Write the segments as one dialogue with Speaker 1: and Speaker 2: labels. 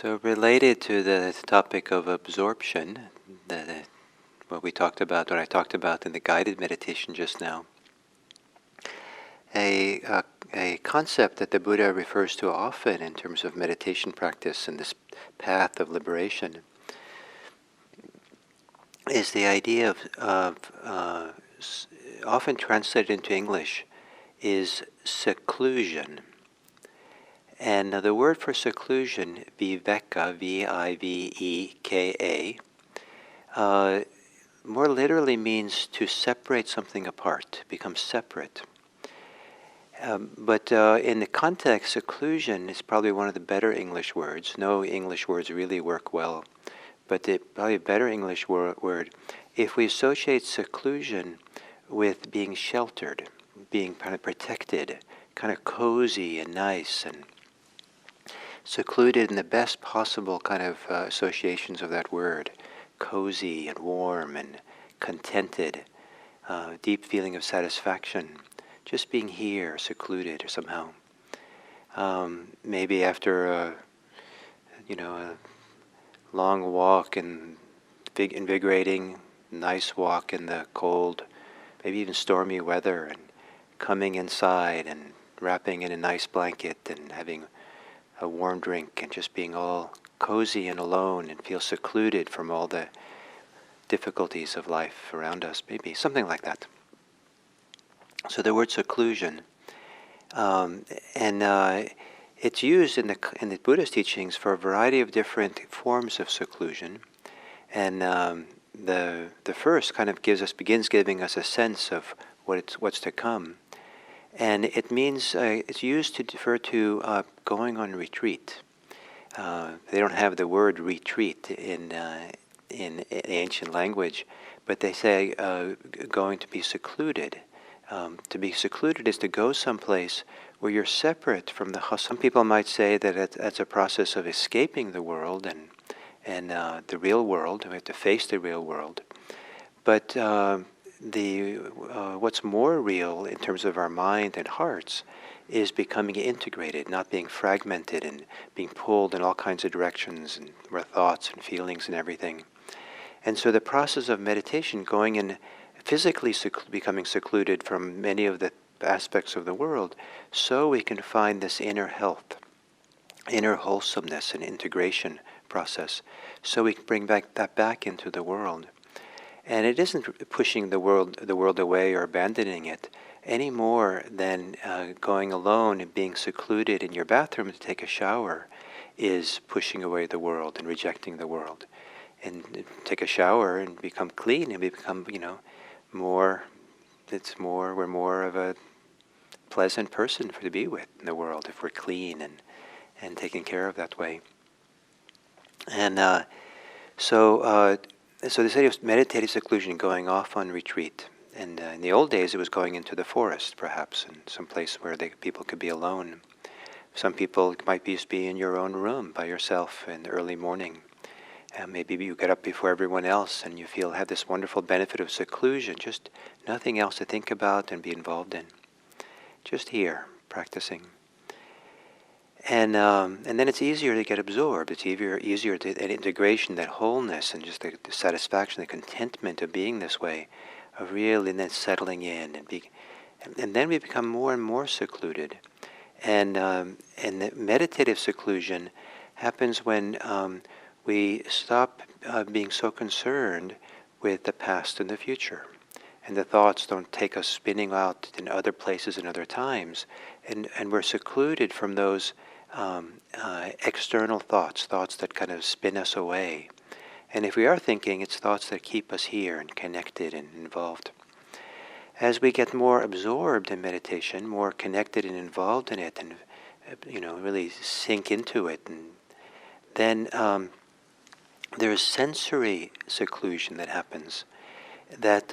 Speaker 1: So related to the topic of absorption, what I talked about in the guided meditation just now, a concept that the Buddha refers to often in terms of meditation practice and this path of liberation is the idea of often translated into English is seclusion. And the word for seclusion, viveka, V-I-V-E-K-A, more literally means to separate something apart, become separate. But in the context, seclusion is probably one of the better English words. No English words really work well, but probably a better English word. If we associate seclusion with being sheltered, being kind of protected, kind of cozy and nice and secluded in the best possible kind of associations of that word, cozy and warm and contented, deep feeling of satisfaction, just being here, secluded somehow. Maybe after a long walk and big invigorating, nice walk in the cold, maybe even stormy weather, and coming inside and wrapping in a nice blanket and having a warm drink and just being all cozy and alone and feel secluded from all the difficulties of life around us, maybe something like that. So the word seclusion, it's used in the Buddhist teachings for a variety of different forms of seclusion, and the first kind of begins giving us a sense of what's to come. And it means it's used to refer to going on retreat. They don't have the word retreat in ancient language, but they say going to be secluded. To be secluded is to go someplace where you're separate from the hustle. Some people might say that that's a process of escaping the world and the real world. We have to face the real world, but what's more real in terms of our mind and hearts is becoming integrated, not being fragmented and being pulled in all kinds of directions and our thoughts and feelings and everything. And so the process of meditation, going in physically becoming secluded from many of the aspects of the world, so we can find this inner health, inner wholesomeness and integration process, so we can bring that back into the world. And it isn't pushing the world away or abandoning it any more than going alone and being secluded in your bathroom to take a shower is pushing away the world and rejecting the world. And take a shower and become clean and become, we're more of a pleasant person to be with in the world if we're clean and taken care of that way. And so this idea of meditative seclusion, going off on retreat. And in the old days, it was going into the forest, perhaps, in some place where people could be alone. Some people might just be in your own room by yourself in the early morning. And maybe you get up before everyone else and you have this wonderful benefit of seclusion, just nothing else to think about and be involved in. Just here, practicing. And then it's easier to get absorbed. It's easier to that integration, that wholeness, and just the satisfaction, the contentment of being this way, of really then settling in, and then we become more and more secluded. And the meditative seclusion happens when we stop being so concerned with the past and the future, and the thoughts don't take us spinning out in other places and other times, and we're secluded from those external thoughts that kind of spin us away. And if we are thinking, it's thoughts that keep us here and connected and involved. As we get more absorbed in meditation, more connected and involved in it, and really sink into it, and then there's sensory seclusion that happens. That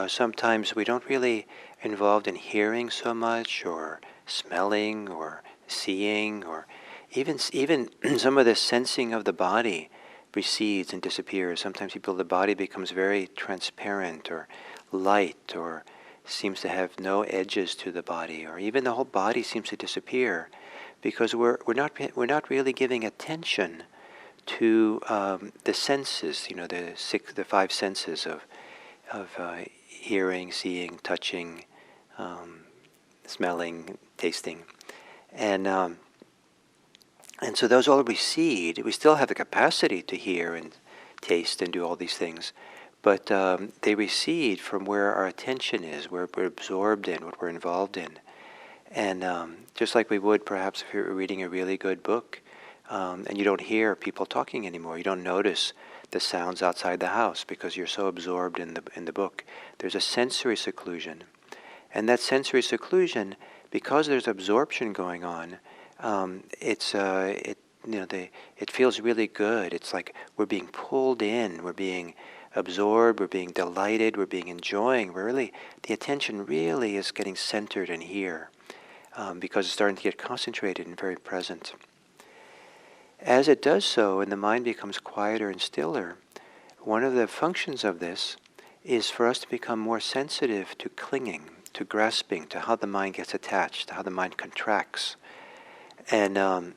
Speaker 1: sometimes we don't really involved in hearing so much, or smelling, or seeing, or even some of the sensing of the body recedes and disappears. Sometimes the body becomes very transparent or light, or seems to have no edges to the body, or even the whole body seems to disappear, because we're not really giving attention to the senses, the five senses of hearing, seeing, touching, smelling, tasting, and so those all recede. We still have the capacity to hear and taste and do all these things, but they recede from where our attention is, where we're absorbed in, what we're involved in. And just like we would perhaps if you're reading a really good book, and you don't hear people talking anymore, you don't notice the sounds outside the house because you're so absorbed in the book. There's a sensory seclusion. And that sensory seclusion, because there's absorption going on, it feels really good. It's like we're being pulled in, we're being absorbed, we're being delighted, we're being enjoying. The attention really is getting centered in here, because it's starting to get concentrated and very present. As it does so, and the mind becomes quieter and stiller, one of the functions of this is for us to become more sensitive to clinging, to grasping, to how the mind gets attached, to how the mind contracts. And the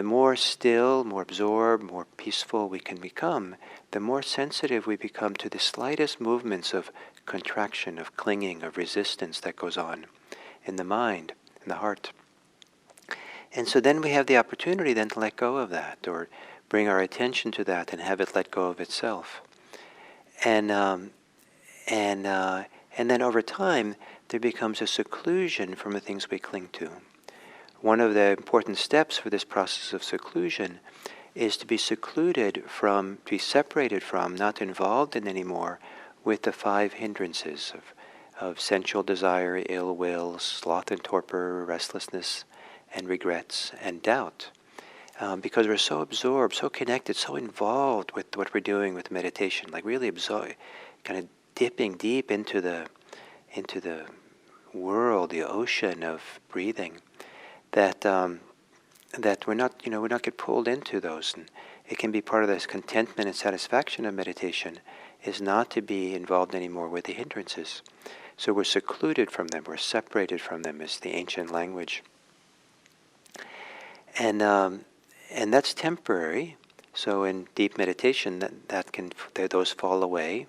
Speaker 1: more still, more absorbed, more peaceful we can become, the more sensitive we become to the slightest movements of contraction, of clinging, of resistance that goes on in the mind, in the heart. And so then we have the opportunity then to let go of that, or bring our attention to that and have it let go of itself. And then over time, there becomes a seclusion from the things we cling to. One of the important steps for this process of seclusion is to be secluded from, to be separated from, not involved in anymore with the five hindrances of sensual desire, ill will, sloth and torpor, restlessness, and regrets, and doubt. Because we're so absorbed, so connected, so involved with what we're doing with meditation, like really absorbed, kind of dipping deep into the world, the ocean of breathing, that we're not get pulled into those. And it can be part of this contentment and satisfaction of meditation is not to be involved anymore with the hindrances. So we're secluded from them, we're separated from them, is the ancient language. And that's temporary. So in deep meditation, those fall away,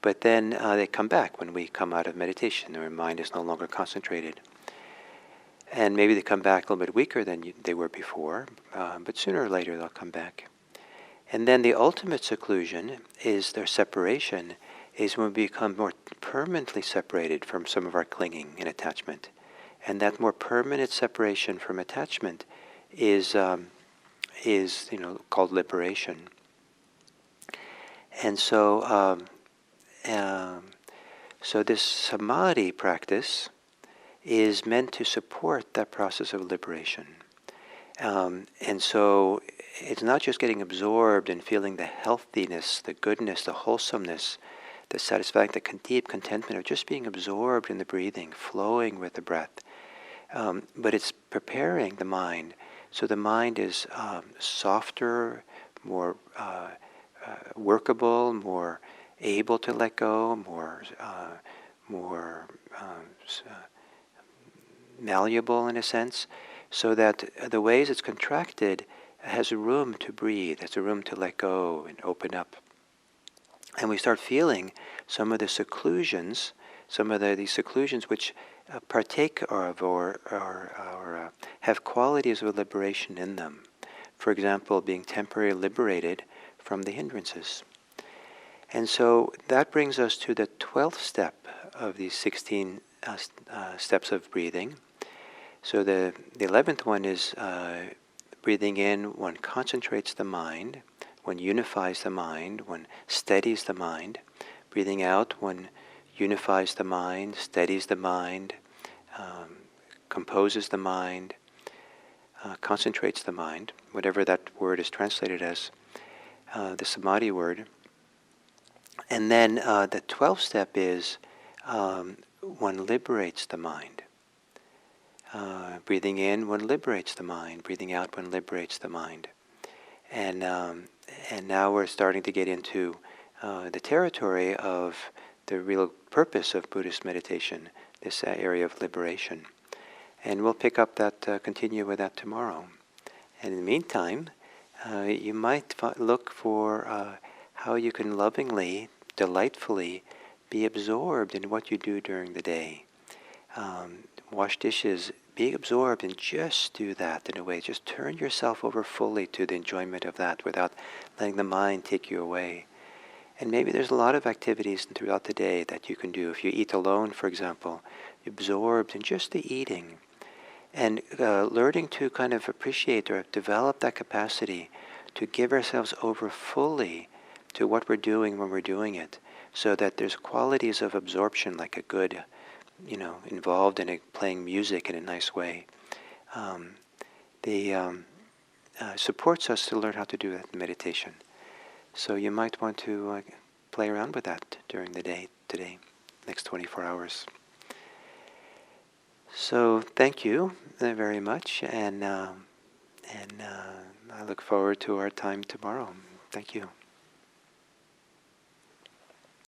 Speaker 1: but then they come back when we come out of meditation. Our mind is no longer concentrated, and maybe they come back a little bit weaker than they were before, but sooner or later they'll come back. And then the ultimate seclusion is their separation. Is when we become more permanently separated from some of our clinging and attachment, and that more permanent separation from attachment is called liberation. And so this samadhi practice is meant to support that process of liberation. And so it's not just getting absorbed and feeling the healthiness, the goodness, the wholesomeness, the satisfaction, the deep contentment of just being absorbed in the breathing, flowing with the breath. But it's preparing the mind. So the mind is softer, more workable, more able to let go, more malleable in a sense, so that the ways it's contracted has a room to breathe, has a room to let go and open up. And we start feeling some of the seclusions, these seclusions which partake of or have qualities of liberation in them. For example, being temporarily liberated from the hindrances. And so that brings us to the 12th step of these 16 steps of breathing. So the 11th one is breathing in, one concentrates the mind, one unifies the mind, one steadies the mind. Breathing out, one unifies the mind, steadies the mind, composes the mind, concentrates the mind, whatever that word is translated as, the samadhi word. And then the 12th step is one liberates the mind. Breathing in, one liberates the mind. Breathing out, one liberates the mind. And now we're starting to get into the territory of the real purpose of Buddhist meditation, this area of liberation. And we'll pick up that, continue with that tomorrow. And in the meantime, You might look for how you can lovingly, delightfully be absorbed in what you do during the day. Wash dishes, be absorbed and just do that in a way. Just turn yourself over fully to the enjoyment of that without letting the mind take you away. And maybe there's a lot of activities throughout the day that you can do. If you eat alone, for example, absorbed in just the eating. And learning to kind of appreciate or develop that capacity to give ourselves over fully to what we're doing when we're doing it, so that there's qualities of absorption, like a good, involved in playing music in a nice way. The supports us to learn how to do that in meditation. So you might want to play around with that during the day today, next 24 hours. So thank you very much, and I look forward to our time tomorrow. Thank you.